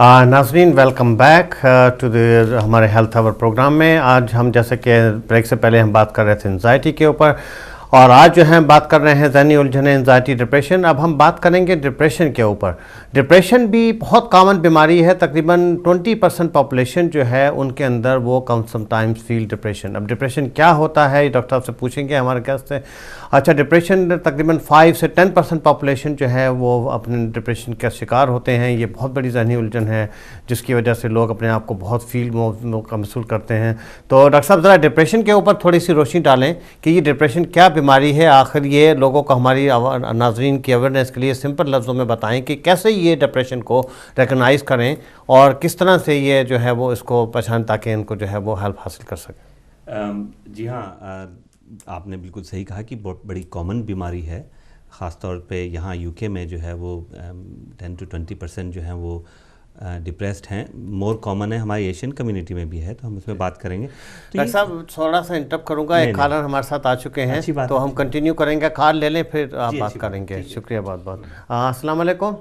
नाज़रीन, welcome back to the हमारे health our programme में। आज हम जैसे कि ब्रेक से पहले हम बात कर रहे थे एंजाइटी के ऊपर, और आज जो है बात कर रहे हैं ज़हनी उलझने, एंजाइटी, डिप्रेशन। अब हम बात करेंगे डिप्रेशन के ऊपर। डिप्रेशन भी बहुत कॉमन बीमारी है। तकरीबन 20% पॉपुलेशन जो है उनके अंदर वो कम समटाइम्स फील डिप्रेशन। अब डिप्रेशन क्या होता है, डॉक्टर साहब से पूछेंगे हमारे गेस्ट से। अच्छा, डिप्रेशन तकरीबन 5 से 10% पॉपुलेशन जो है वो अपने डिप्रेशन का शिकार होते हैं। ये बहुत बड़ी ज़हनी उलझन है जिसकी वजह से लोग अपने आप को बहुत फील महसूस करते हैं। तो डॉक्टर साहब ज़रा डिप्रेशन के ऊपर थोड़ी सी रोशनी डालें कि ये डिप्रेशन क्या बीमारी है, आखिर ये लोगों को, हमारी नाजरीन की अवेयरनेस के लिए सिंपल लफ्ज़ों में बताएं कि कैसे ये डिप्रेशन को रिकगनाइज़ करें और किस तरह से ये जो है वो इसको पहचान, ताकि इनको जो है वो हेल्प हासिल कर सकें। जी हाँ, आपने बिल्कुल सही कहा कि बहुत बड़ी कॉमन बीमारी है। ख़ास तौर पे यहाँ यूके में जो है वो 10 to 20% जो है वो डिप्रेस्ड हैं। मोर कॉमन है, हमारी एशियन कम्युनिटी में भी है, तो हम इसमें बात करेंगे। तो डॉक्टर साहब थोड़ा सा इंटरप्ट करूंगा, एक कॉलर हमारे साथ आ चुके हैं, तो हम कंटिन्यू करेंगे। कॉल ले लें फिर आप बात करेंगे। शुक्रिया बहुत बहुत। अस्सलाम वालेकुम।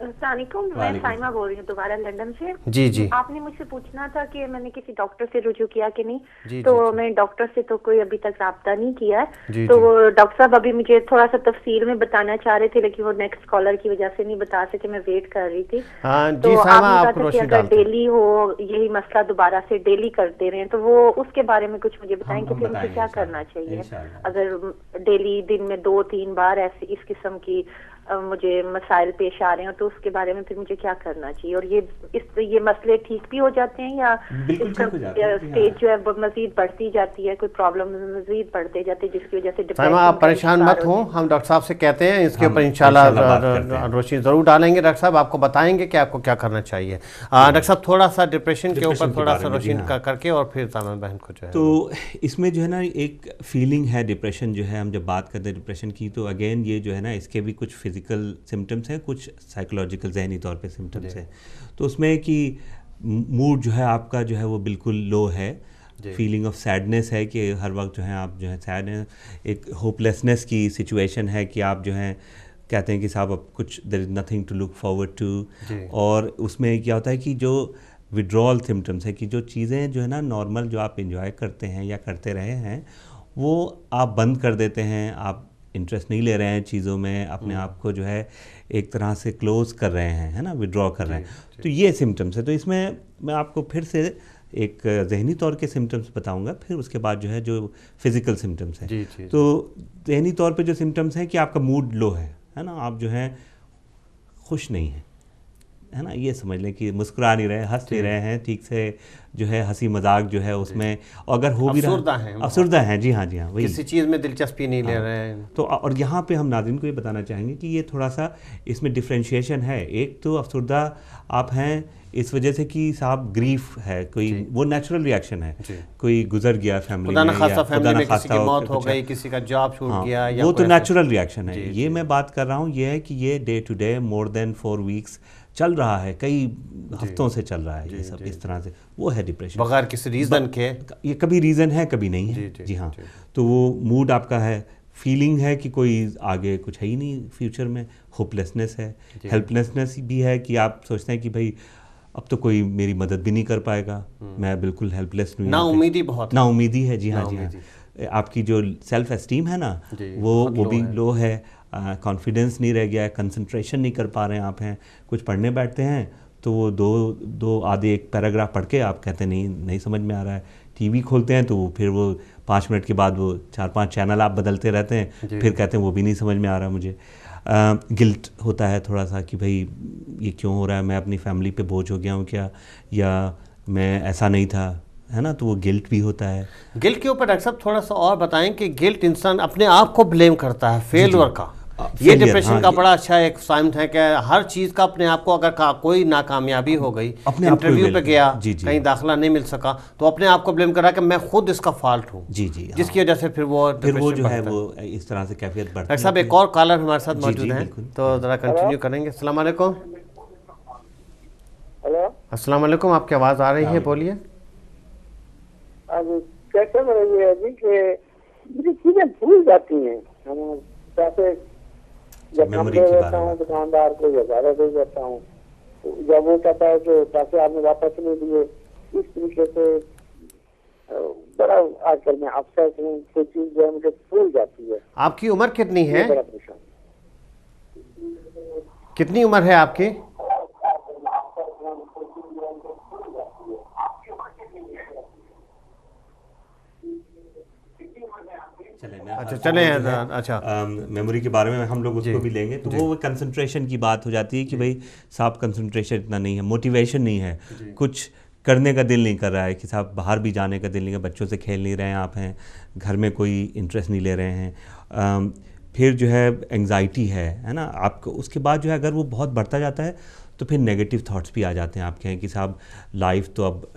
अस्सलामुअलैकुम, मैं साइमा बोल रही हूँ दोबारा लंदन से। जी जी। आपने मुझसे पूछना था कि मैंने किसी डॉक्टर से रुजू किया कि नहीं। जी, तो जी, मैं डॉक्टर से तो कोई अभी तक राब्ता नहीं किया है। जी, तो जी। वो डॉक्टर साहब अभी मुझे थोड़ा सा तफसील में बताना चाह रहे थे, लेकिन वो नेक्स्ट कॉलर की वजह से नहीं बता सके, मैं वेट कर रही थी। जी तो साइमा, आपने आप कहा था कि अगर डेली हो यही मसला दोबारा से डेली करते रहे, तो वो उसके बारे में कुछ मुझे बताएं कि फिर मुझे क्या करना चाहिए अगर डेली दिन में 2-3 बार ऐसी इस किस्म की मुझे मसाइल पेश आ रहे हैं, तो उसके बारे में फिर मुझे क्या करना चाहिए। और ये मसले ठीक भी हो जाते हैं या इसका स्टेज जो है वो मजीद बढ़ती जाती है, कोई प्रॉब्लम मजीद बढ़ते जाती है जिसकी वजह से डिप्रेशन। आप परेशान मत हो, हम डॉक्टर साहब से कहते हैं इसके ऊपर इंशाल्लाह रोशनी ज़रूर डालेंगे। डॉक्टर साहब आपको बताएंगे कि आपको क्या करना चाहिए। डॉक्टर साहब थोड़ा सा डिप्रेशन के ऊपर थोड़ा सा रोशनी करके और फिर सामा बहन को जो है। तो इसमें जो है ना एक फीलिंग है डिप्रेशन जो है, हम जब बात करते हैं डिप्रेशन की तो अगेन ये जो है ना इसके भी कुछ फिजिकल सिम्टम्स हैं, कुछ साइकोलॉजिकल जहनी तौर पे सिम्टम्स हैं। तो उसमें कि मूड जो है आपका जो है वो बिल्कुल लो है, फीलिंग ऑफ सैडनेस है कि हर वक्त जो है आप जो है सैड हैं, एक होपलेसनेस की सिचुएशन है कि आप जो है कहते हैं कि साहब अब कुछ there is nothing to look forward to. और उसमें क्या होता है कि जो विड्रॉल सिम्टम्स है कि जो चीज़ें जो है ना नॉर्मल जो आप इंजॉय करते हैं या करते रहे हैं वो आप बंद कर देते हैं, आप इंटरेस्ट नहीं ले रहे हैं चीज़ों में, अपने आप को जो है एक तरह से क्लोज कर रहे हैं, है ना, विड्रॉ कर रहे हैं। तो ये सिम्टम्स है। तो इसमें मैं आपको फिर से एक जहनी तौर के सिम्टम्स बताऊंगा, फिर उसके बाद जो है जो फिज़िकल सिम्टम्स हैं। तो जहनी तौर पे जो सिम्टम्स हैं कि आपका मूड लो है ना, आप जो है खुश नहीं हैं, है ना, ये समझ लें कि मुस्कुरा नहीं रहे, हंस नहीं रहे हैं ठीक से, जो है हंसी मजाक जो है उसमें अगर हो भी रहा है, अफसरदा है। जी हाँ, जी हाँ, वही किसी चीज़ में दिलचस्पी नहीं ले रहे हैं। तो और यहाँ पे हम नाज़रीन को ये बताना चाहेंगे कि ये थोड़ा सा इसमें डिफ्रेंशिएशन है। एक तो अफसरदा आप हैं इस वजह से कि साहब ग्रीफ है, कोई वो नेचुरल रिएक्शन है, कोई गुजर गया फैमिली में, फैमिली में किसी की मौत हो गई, किसी का जॉब छूट गया, या वो तो नेचुरल रिएक्शन है। ये मैं बात कर रहा हूँ ये है कि ये day to day more than 4 weeks चल रहा है, कई हफ्तों से चल रहा है ये सब इस तरह से, वो है डिप्रेशन बगैर किसी रीज़न के। ये कभी रीज़न है कभी नहीं है। जी हाँ, तो वो मूड आपका है, फीलिंग है कि कोई आगे कुछ है ही नहीं फ्यूचर में, होपलेसनेस है, हेल्पलेसनेस भी है कि आप सोचते हैं कि भाई अब तो कोई मेरी मदद भी नहीं कर पाएगा, मैं बिल्कुल हेल्पलेस हूँ, ना उम्मीदी बहुत, ना उम्मीदी है। जी हाँ, जी हाँ, आपकी जो सेल्फ एस्टीम है ना वो भी लो है, कॉन्फिडेंस नहीं रह गया है, कंसंट्रेशन नहीं कर पा रहे हैं आप हैं, कुछ पढ़ने बैठते हैं तो वो दो आधे एक पैराग्राफ पढ़ के आप कहते हैं नहीं समझ में आ रहा है, टीवी खोलते हैं तो फिर वो 5 मिनट के बाद वो 4-5 चैनल आप बदलते रहते हैं, फिर कहते हैं वो भी नहीं समझ में आ रहा मुझे। गिल्ट होता है थोड़ा सा कि भाई ये क्यों हो रहा है, मैं अपनी फैमिली पे बोझ हो गया हूँ क्या, या मैं ऐसा नहीं था, है ना, तो वो गिल्ट भी होता है। गिल्ट के ऊपर डॉक्टर साहब थोड़ा सा और बताएं कि गिल्ट इंसान अपने आप को ब्लेम करता है फेलियर का। ये डिप्रेशन का बड़ा अच्छा एक साइन है कि हर चीज़ का अपने आप को, अगर कोई नाकामयाबी हो गई, इंटरव्यू पे गया, कहीं दाखिला नहीं मिल सका, तो अपने आप को ब्लेम कर रहा है कि मैं खुद इसका फॉल्ट हूँ। जी जी, जिसकी वजह से फिर वो जो है वो इस तरह से कैफियत बढ़ती है। डॉक्टर साहब एक और कॉलर हमारे साथ मौजूद हैं, तो ज़रा कंटिन्यू करेंगे। अस्सलाम वालेकुम। अस्सलाम वालेकुम, आपकी आवाज़ आ रही है, बोलिए। कैसे हो रही है जी कि मुझे चीजें भूल जाती हैं, जैसे जब हम दे देता हूँ दुकानदार को या ज़्यादा दे देता हूँ, जब वो कहता है कि पैसे आपने वापस नहीं दिए, इस तरीके से बड़ा आजकल मैं अपसेट हूँ, कोई चीज जो है मुझे भूल जाती है। आपकी उम्र कितनी है? बड़ा परेशान। कितनी उम्र है आपकी? अच्छा चले अच्छा मेमोरी के बारे में हम लोग उसको भी लेंगे, तो वो कंसंट्रेशन की बात हो जाती है कि भाई साहब कंसंट्रेशन इतना नहीं है, मोटिवेशन नहीं है, कुछ करने का दिल नहीं कर रहा है कि साहब बाहर भी जाने का दिल नहीं है, बच्चों से खेल नहीं रहे हैं आप हैं, घर में कोई इंटरेस्ट नहीं ले रहे हैं, फिर जो है एंग्जाइटी है ना आपको। उसके बाद जो है अगर वो बहुत बढ़ता जाता है तो फिर नेगेटिव थॉट्स भी आ जाते हैं आपके हैं कि साहब लाइफ तो अब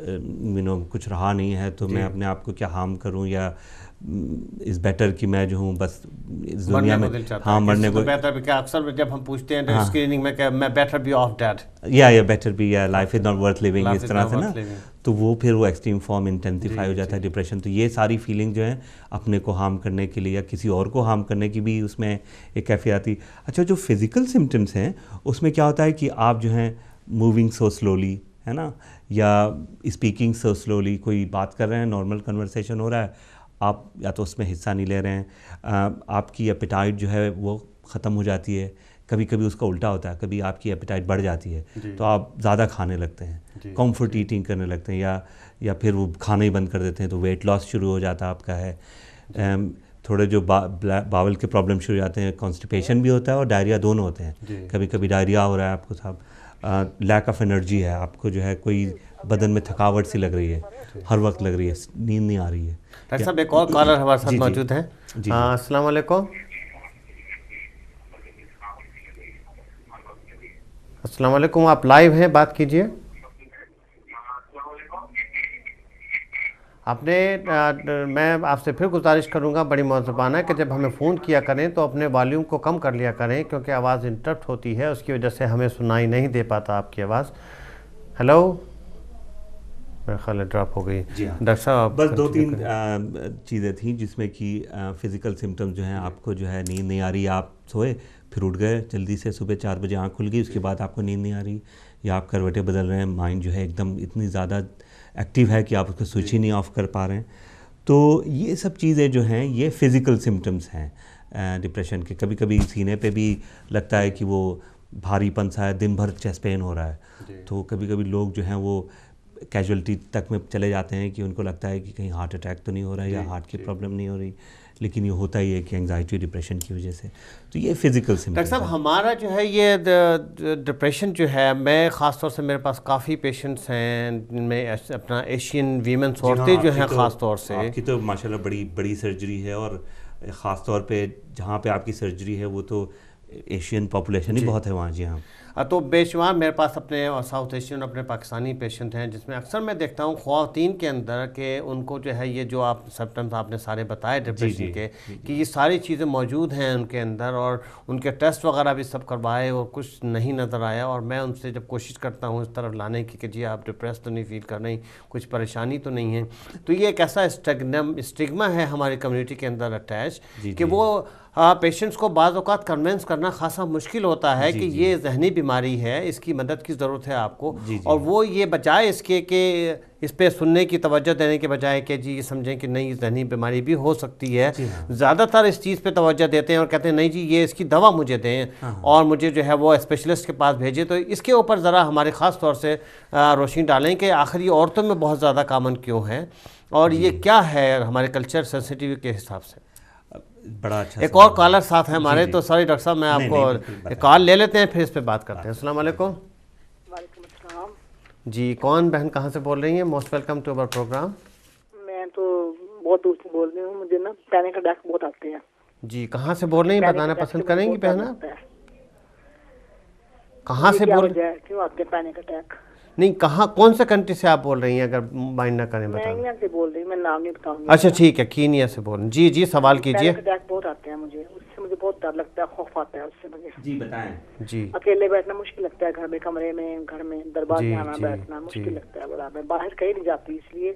कुछ रहा नहीं है, तो मैं अपने आप को क्या हार्म करूं, या इज़ बेटर कि मैं जो हूँ बस इस दुनिया में मरने को बेहतर भी। क्या अक्सर जब हम पूछते हैं स्क्रीनिंग में, क्या मैं बेटर बी ऑफ डेड, या बेटर बी, या life is not worth living, इस तरह से ना, तो वो फिर वो एक्सट्रीम फॉर्म इंटेंसिफाई हो जाता है डिप्रेशन। तो ये सारी फीलिंग जो है अपने को हार्म करने के लिए या किसी और को हार्म करने की भी उसमें एक कैफियत आती। अच्छा, जो फिज़िकल सिम्टम्स हैं उसमें क्या होता है कि आप जो हैं मूविंग सो स्लोली, है ना, या स्पीकिंग सो स्लोली, कोई बात कर रहे हैं, नॉर्मल कन्वर्सेशन हो रहा है, आप या तो उसमें हिस्सा नहीं ले रहे हैं, आपकी एपेटाइट जो है वो ख़त्म हो जाती है, कभी कभी उसका उल्टा होता है, कभी आपकी एपेटाइट बढ़ जाती है तो आप ज़्यादा खाने लगते हैं, कंफर्ट ईटिंग करने लगते हैं, या फिर वो खाना ही बंद कर देते हैं, तो वेट लॉस शुरू हो जाता है आपका है। थोड़े जो बावल के प्रॉब्लम शुरू हो जाते हैं, कॉन्स्टिपेशन भी होता है और डायरिया दोनों होते हैं, कभी कभी डायरिया हो रहा है आपको साहब, लैक ऑफ एनर्जी है आपको, जो है कोई बदन में थकावट सी लग रही है, हर वक्त लग रही है, नींद नहीं आ रही है। डॉक्टर साहब एक और कॉलर हमारे साथ मौजूद हैं। अस्सलाम वालेकुम। अस्सलाम वालेकुम, आप लाइव हैं, बात कीजिए। आपने मैं आपसे फिर गुजारिश करूंगा बड़ी मुहरबाना कि जब हमें फ़ोन किया करें तो अपने वॉल्यूम को कम कर लिया करें, क्योंकि आवाज़ इंटरप्ट होती है, उसकी वजह से हमें सुनाई नहीं दे पाता आपकी आवाज़। हेलो, मेरा ख्याल है ड्रॉप हो गई। जी हाँ डॉक्टर साहब, बस 2-3 चीज़ें थी जिसमें कि फ़िज़िकल सिम्टम्स जो हैं, आपको जो है नींद नहीं आ रही, आप सोए फिर उठ गए जल्दी से, सुबह 4 बजे आँख खुल गई, उसके बाद आपको नींद नहीं आ रही, या आप करवटें बदल रहे हैं, माइंड जो है एकदम इतनी ज़्यादा एक्टिव है कि आप उसको स्विच ही नहीं ऑफ कर पा रहे हैं। तो ये सब चीज़ें जो हैं ये फ़िज़िकल सिम्टम्स हैं डिप्रेशन के। कभी कभी सीने पे भी लगता है कि वो भारीपन सा है, दिन भर चेस्ट पेन हो रहा है, तो कभी कभी लोग जो हैं वो कैजुअलिटी तक में चले जाते हैं कि उनको लगता है कि कहीं हार्ट अटैक तो नहीं हो रहा है या हार्ट की प्रॉब्लम नहीं हो रही, लेकिन ये होता ही है कि एंग्जाइटी डिप्रेशन की वजह से। तो ये फिजिकल सिम्टम्स। डॉक्टर साहब, हमारा जो है ये डिप्रेशन जो है, मैं ख़ास तौर से मेरे पास काफ़ी पेशेंट्स हैं जिनमें अपना एशियन वीमेंस औरतें जो हैं ख़ास तौर से। आपकी तो माशाल्लाह बड़ी बड़ी सर्जरी है, और ख़ास तौर पे जहाँ पे आपकी सर्जरी है वो तो एशियन पॉपुलेशन ही बहुत है वहाँ। जी हाँ, तो बेशुमार मेरे पास अपने साउथ एशियन अपने पाकिस्तानी पेशेंट हैं, जिसमें अक्सर मैं देखता हूँ ख्वातीन के अंदर कि उनको जो है ये जो आप सिम्टम्स आपने सारे बताए डिप्रेशन के, कि ये सारी चीज़ें मौजूद हैं उनके अंदर, और उनके टेस्ट वगैरह भी सब करवाए और कुछ नहीं नज़र आया। और मैं उनसे जब कोशिश करता हूँ इस तरफ लाने की कि जी आप डिप्रेस तो नहीं फील कर रही, कुछ परेशानी तो नहीं है, तो ये एक ऐसा स्टिग्मा है हमारी कम्युनिटी के अंदर अटैच कि वो पेशेंट्स को बाज़ औक़ात कन्विंस करना खासा मुश्किल होता है कि ये जहनी बीमारी है, इसकी मदद की ज़रूरत है आपको। और वो ये बजाय इसके कि इस पे सुनने की तवज्जो देने के बजाय कि जी ये समझें कि नहीं जहनी बीमारी भी हो सकती है, ज़्यादातर इस चीज़ पे तवज्जो देते हैं और कहते हैं नहीं जी ये इसकी दवा मुझे दें और मुझे जो है वो स्पेशलिस्ट के पास भेजें। तो इसके ऊपर ज़रा हमारे ख़ास तौर से रोशनी डालें कि आखिर ये औरतों में बहुत ज़्यादा कॉमन क्यों है और ये क्या है हमारे कल्चर सेंसिटिव के हिसाब से। बड़ा अच्छा। एक और कॉलर साथ है हमारे, तो सॉरी डॉक्टर साहब मैं आपको कॉल ले लेते हैं फिर इस पे बात करते हैं। अस्सलाम वालेकुम। वालेकुम अस्सलाम। जी, कौन बहन कहाँ से बोल रही हैं? Most welcome to our programme. मैं तो बहुत दूर से बोल रही हूँ, मुझे ना पैनिक अटैक बहुत आते हैं। जी, कहाँ से बोल रही हैं, बताना पसंद करेंगी बहन आप? कहाँ से बोल रही हैं? क्यों आते हैं पैनिक अटैक? नहीं, कहाँ, कौन से कंट्री से आप बोल रही हैं, अगर माइंड ना करें बताना। कीनिया से बोल रही हूँ, मैं नाम नहीं बताऊंगी। अच्छा ठीक है, कीनिया से बोल रही हैं। जी जी, सवाल कीजिए। पैनिक अटैक बहुत आते हैं मुझे, उससे मुझे बहुत डर लगता है, खौफ आता है उससे मुझे। जी बताएं। जी, अकेले बैठना मुश्किल लगता है, घर में कमरे में, घर में दरबार में आना बैठना मुश्किल लगता है बड़ा। मैं बाहर कहीं नहीं जाती, इसलिए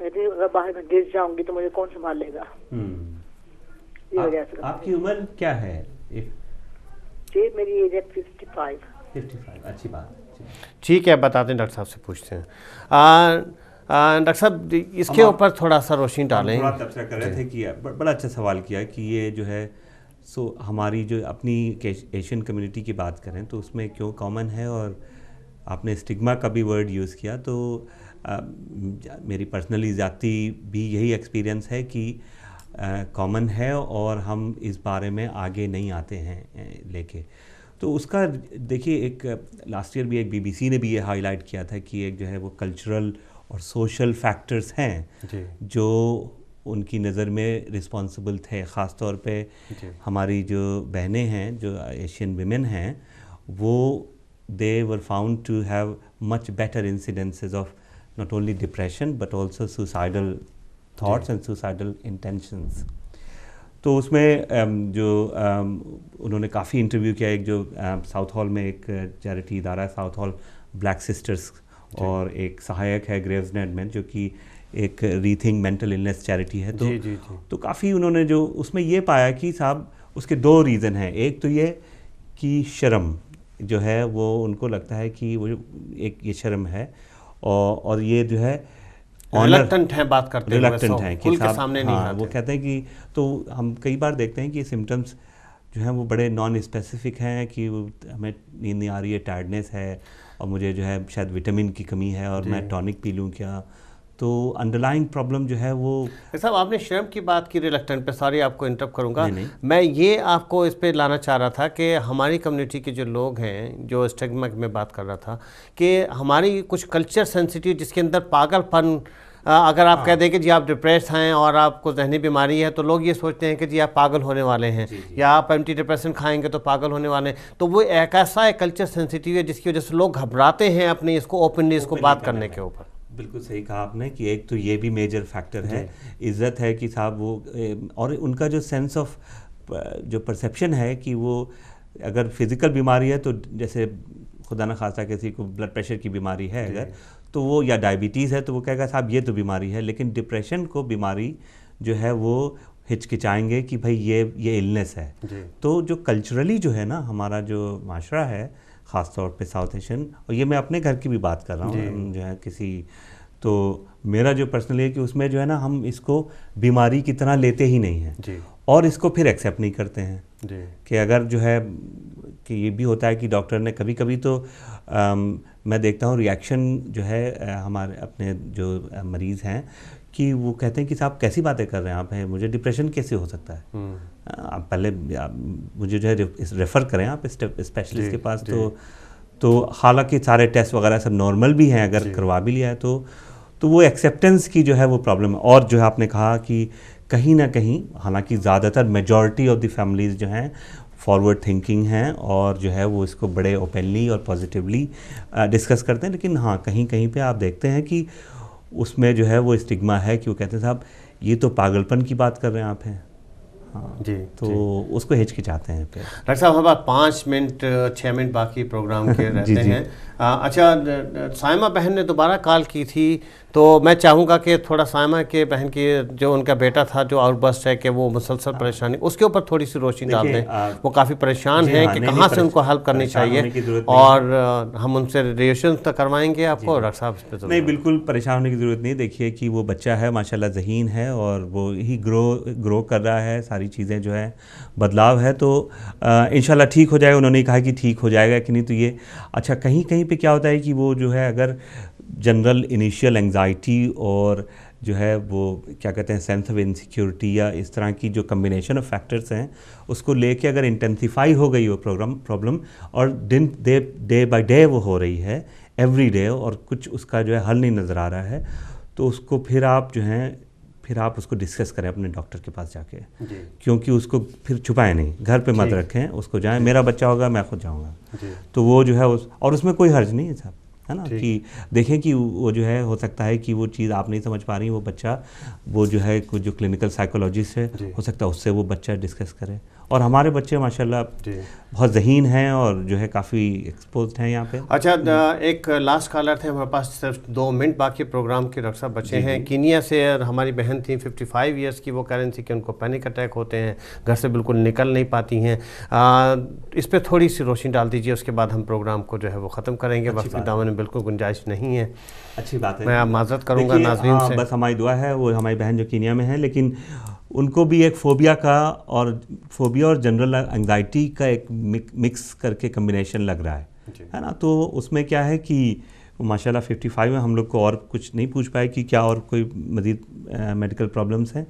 अगर बाहर में गिर जाऊंगी तो मुझे कौन संभाल लेगा। ये वजह से। आपकी उम्र क्या है? जी मेरी एज है 55। 55, अच्छी बात। ठीक है, बताते हैं, डॉक्टर साहब से पूछते हैं। डॉक्टर साहब इसके ऊपर थोड़ा सा रोशनी डालें। थोड़ा तबसरा कर रहे थे कि बड़ा अच्छा सवाल किया कि ये जो है हमारी जो अपनी एशियन कम्युनिटी की बात करें तो उसमें क्यों कॉमन है, और आपने स्टिग्मा का भी वर्ड यूज़ किया, तो मेरी पर्सनली ज़ाती भी यही एक्सपीरियंस है कि कॉमन है और हम इस बारे में आगे नहीं आते हैं लेके। तो उसका देखिए, एक लास्ट ईयर भी एक बीबीसी ने भी ये हाईलाइट किया था कि एक जो है वो कल्चरल और सोशल फैक्टर्स हैं जो उनकी नज़र में रिस्पॉन्सिबल थे। ख़ास तौर पे हमारी जो बहनें हैं, जो एशियन विमेन हैं, वो they were found to have much better incidences of not only depression but also suicidal thoughts and suicidal intentions. तो उसमें जो उन्होंने काफ़ी इंटरव्यू किया। एक जो साउथ हॉल में एक चैरिटी इदारा है, साउथ हॉल ब्लैक सिस्टर्स, और एक सहायक है ग्रेव्सनेट में, जो कि एक रीथिंक मेंटल इलनेस चैरिटी है। तो काफ़ी उन्होंने जो उसमें ये पाया कि साहब उसके दो रीज़न हैं। एक तो ये कि शर्म जो है वो उनको लगता है कि वो एक ये शर्म है, और ये जो है रिलक्टेंट है बात करते हैं, रिलक्टेंट हैं कि साहब सामने नहीं आते। वो कहते हैं कि, तो हम कई बार देखते हैं कि सिम्टम्स जो हैं वो बड़े नॉन स्पेसिफिक हैं कि हमें नींद नहीं आ रही है, टायर्डनेस है, और मुझे जो है शायद विटामिन की कमी है और मैं टॉनिक पी लूँ क्या। तो अंडरलाइंग प्रॉब्लम जो है वो साहब, आपने शर्म की बात की रिलक्टेंट पे, सॉरी आपको इंटरप्ट करूंगा। मैं ये आपको इस पे लाना चाह रहा था कि हमारी कम्युनिटी के जो लोग हैं, जो स्टिग्मा में बात कर रहा था कि हमारी कुछ कल्चर सेंसिटिव जिसके अंदर पागलपन, अगर आप कह दें कि जी आप डिप्रेस हैं और आपको जहनी बीमारी है, तो लोग ये सोचते हैं कि जी आप पागल होने वाले हैं, या आप एंटी डिप्रेशन खाएंगे तो पागल होने वाले हैं। तो वो एक ऐसा एक कल्चर सेंसिटिव है जिसकी वजह से लोग घबराते हैं अपने इसको ओपनली इसको बात करने के ऊपर। बिल्कुल सही कहा आपने कि एक तो ये भी मेजर फैक्टर है, इज़्ज़त है कि साहब वो, और उनका जो सेंस ऑफ जो परसेप्शन है कि वो अगर फिज़िकल बीमारी है तो जैसे खुदा न खासा किसी को ब्लड प्रेशर की बीमारी है अगर, तो वो या डायबिटीज़ है तो वो कहेगा साहब ये तो बीमारी है, लेकिन डिप्रेशन को बीमारी जो है वो हिचकिचाएंगे कि भाई ये इलनेस है। तो जो कल्चरली जो है ना हमारा जो माशरा है, ख़ास तौर पे साउथ एशियन, और ये मैं अपने घर की भी बात कर रहा हूँ जो है किसी, तो मेरा जो पर्सनली है कि उसमें जो है ना हम इसको बीमारी की तरह लेते ही नहीं हैं और इसको फिर एक्सेप्ट नहीं करते हैं कि अगर जो है कि ये भी होता है कि डॉक्टर ने कभी कभी तो मैं देखता हूँ रिएक्शन जो है हमारे अपने जो मरीज़ हैं कि वो कहते हैं कि साहब कैसी बातें कर रहे हैं आप, हैं मुझे डिप्रेशन कैसे हो सकता है, आप पहले मुझे जो है रेफ़र करें आप स्पेशलिस्ट के पास। तो हालांकि सारे टेस्ट वगैरह सब नॉर्मल भी हैं, अगर करवा भी लिया है तो वो एक्सेप्टेंस की जो है वो प्रॉब्लम है। और जो है आपने कहा कि कहीं ना कहीं, हालांकि ज़्यादातर मेजॉरिटी ऑफ द फैमिलीज़ जो हैं फॉरवर्ड थिंकिंग हैं और जो है वो इसको बड़े ओपनली और पॉजिटिवली डिस्कस करते हैं, लेकिन हाँ कहीं कहीं पे आप देखते हैं कि उसमें जो है वो स्टिग्मा है कि वो कहते हैं साहब ये तो पागलपन की बात कर रहे हैं आप हैं, हाँ जी, तो जी। उसको हिचकिचाते हैं। फिर डॉक्टर साहब हमारे 5 मिनट 6 मिनट बाकी प्रोग्राम के रहते हैं। अच्छा, साइमा बहन ने दोबारा कॉल की थी, तो मैं चाहूँगा कि थोड़ा साइमा के बहन की जो उनका बेटा था जो आउटबर्स्ट है कि वो मुसलसल परेशानी, उसके ऊपर थोड़ी सी रोशनी डाल दें। वो काफ़ी परेशान हैं कि कहाँ से उनको हेल्प करनी चाहिए, और हम उनसे रिएक्शन तो करवाएंगे आपको। डॉक्टर साहब इस पर नहीं, बिल्कुल परेशान होने की ज़रूरत नहीं। देखिए कि वो बच्चा है माशाल्लाह ज़हीन है और वो ही ग्रो कर रहा है, सारी चीज़ें जो है बदलाव है, तो इंशाल्लाह ठीक हो जाएगा। उन्होंने कहा कि ठीक हो जाएगा कि नहीं, तो ये अच्छा कहीं कहीं पे क्या होता है कि वो जो है अगर जनरल इनिशियल एंग्जाइटी और जो है वो क्या कहते हैं सेंस ऑफ इनसिक्योरिटी या इस तरह की जो कम्बिनेशन ऑफ फैक्टर्स हैं उसको लेके अगर इंटेंसिफाई हो गई वो प्रॉब्लम और डे बाय डे वो हो रही है एवरी डे, और कुछ उसका जो है हल नहीं नज़र आ रहा है, तो उसको फिर आप जो हैं फिर आप उसको डिस्कस करें अपने डॉक्टर के पास जाके, क्योंकि उसको फिर छुपाएं नहीं, घर पे मत रखें उसको, जाएं मेरा बच्चा होगा मैं खुद जाऊँगा, तो वो जो है और उसमें कोई हर्ज नहीं है साहब, है ना, कि देखें कि वो जो है हो सकता है कि वो चीज़ आप नहीं समझ पा रही, वो बच्चा वो जो है कुछ जो क्लिनिकल साइकोलॉजिस्ट है हो सकता है उससे वो बच्चा डिस्कस करे, और हमारे बच्चे माशाल्लाह बहुत ज़हीन हैं और जो है काफ़ी एक्सपोज्ड हैं यहाँ पे। अच्छा, एक लास्ट कॉलर थे हमारे पास, सिर्फ 2 मिनट बाकी प्रोग्राम के, डॉक्टर साहब बचे हैं। कीनिया से हमारी बहन थी 55 ईयर्स की, वो कह रही थी कि उनको पैनिक अटैक होते हैं, घर से बिल्कुल निकल नहीं पाती हैं। इस पर थोड़ी सी रोशनी डाल दीजिए, उसके बाद हम प्रोग्राम को जो है वो ख़त्म करेंगे। वक्त की दामन में बिल्कुल गुंजाइश नहीं है। अच्छी बात है, मैं माजरत करूँगा नाज़रीन से। बस हमारी दुआ है, वो हमारी बहन जो कीनिया में है, लेकिन उनको भी एक फ़ोबिया और जनरल एंग्जाइटी का एक मिक्स करके कम्बिनेशन लग रहा है ना। तो उसमें क्या है कि माशाल्लाह 55 में हम लोग को और कुछ नहीं पूछ पाए कि क्या और कोई मज़ीद मेडिकल प्रॉब्लम्स हैं,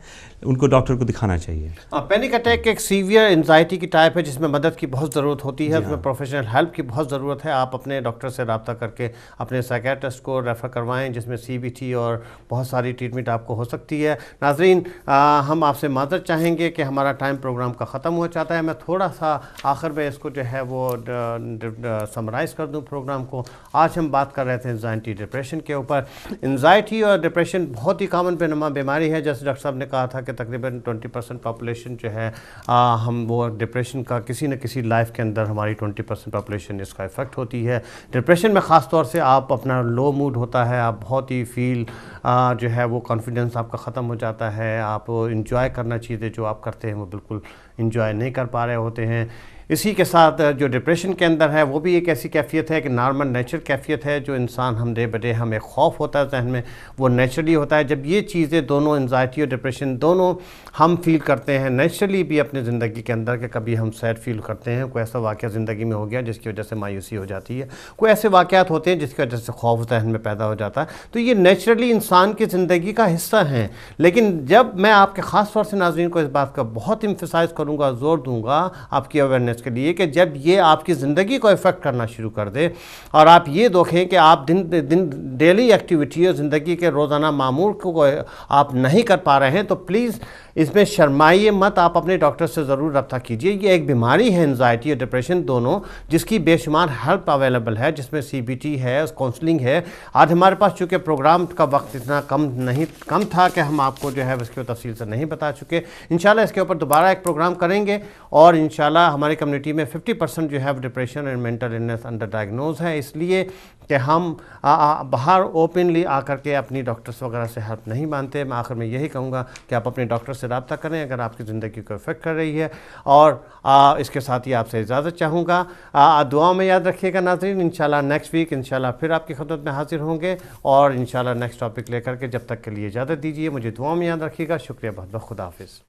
उनको डॉक्टर को दिखाना चाहिए। पैनिक अटैक एक सीवियर एंजाइटी की टाइप है जिसमें मदद की बहुत ज़रूरत होती है, उसमें प्रोफेशनल हेल्प की बहुत ज़रूरत है। आप अपने डॉक्टर से रब्ता करके अपने साइकियाट्रिस्ट को रेफ़र करवाएं, जिसमें CBT और बहुत सारी ट्रीटमेंट आपको हो सकती है। नाज़रीन, हम आपसे माज़रत चाहेंगे कि हमारा टाइम प्रोग्राम का ख़त्म हो जाता है। मैं थोड़ा सा आखिर में इसको जो है वो समराइज़ कर दूँ प्रोग्राम को। आज हम बात कर रहे थे एंजाइटी डिप्रेशन के ऊपर। एंजाइटी और डिप्रेशन बहुत ही कॉमन बेनुमा बीमारी है। जैसे डॉक्टर साहब ने कहा था कि तकरीबन 20% पॉपुलेशन जो है हम वो डिप्रेशन का किसी न किसी लाइफ के अंदर हमारी 20% पॉपुलेशन इसका इफ़ेक्ट होती है। डिप्रेशन में ख़ास तौर से आप अपना लो मूड होता है, आप बहुत ही फील जो है वो कॉन्फिडेंस आपका ख़त्म हो जाता है, आप इंजॉय करना चीज़ें जो आप करते हैं वो बिल्कुल इंजॉय नहीं कर पा रहे होते हैं। इसी के साथ जो डिप्रेशन के अंदर है वो भी एक ऐसी कैफियत है कि नॉर्मल नेचर कैफियत है, जो इंसान हम डे बडे हमें खौफ होता है जहन में, वो नेचुरली होता है। जब ये चीज़ें दोनों, एंजाइटी और डिप्रेशन दोनों हम फील करते हैं नेचुरली भी अपनी ज़िंदगी के अंदर, कि कभी हम सैड फील करते हैं, कोई ऐसा वाक़या ज़िंदगी में हो गया जिसकी वजह से मायूसी हो जाती है, कोई ऐसे वाक़यात होते हैं जिसकी वजह से खौफ जहन में पैदा हो जाता है, तो ये नेचुरली इंसान की ज़िंदगी का हिस्सा हैं। लेकिन जब मैं आपके ख़ास तौर से नाज़रीन को इस बात का बहुत एम्फसाइज़ करूँगा, ज़ोर दूँगा आपकी अवेयरनेस के लिए, कि जब ये आपकी ज़िंदगी को इफ़ेक्ट करना शुरू कर दे और आप ये देखें कि आप दिन डेली एक्टिविटी और ज़िंदगी के रोज़ाना मामूल को आप नहीं कर पा रहे हैं, तो प्लीज़ इसमें शर्माइए मत, आप अपने डॉक्टर से ज़रूर रब्ता कीजिए। ये एक बीमारी है एंजाइटी और डिप्रेशन दोनों, जिसकी बेशुमार हेल्प अवेलेबल है, जिसमें CBT है, काउंसलिंग है। आज हमारे पास चूँकि प्रोग्राम का वक्त इतना कम था कि हम आपको जो है इसके तफसील से नहीं बता चुके। इंशाल्लाह इसके ऊपर दोबारा एक प्रोग्राम करेंगे और इंशाल्लाह हमारी कम्युनिटी में 50% जो है depression and mental illness under diagnose है, इसलिए कि हम बाहर ओपनली आकर के अपनी डॉक्टर्स वगैरह से हेल्प नहीं मानते। मैं आखिर में यही कहूँगा कि आप अपने डॉक्टर से रब्ता करें अगर आपकी ज़िंदगी को इफ़ेक्ट कर रही है। और इसके साथ ही आपसे इजाज़त चाहूँगा। दुआ में याद रखिएगा नाज़रीन, इंशाल्लाह नेक्स्ट वीक इंशाल्लाह फिर आपकी खिदमत में हाजिर होंगे और इंशाल्लाह नेक्स्ट टॉपिक लेकर के। जब तक के लिए इजाज़त दीजिए, मुझे दुआ में याद रखिएगा। शुक्रिया बहुत बहुत, खुदा हाफिज़।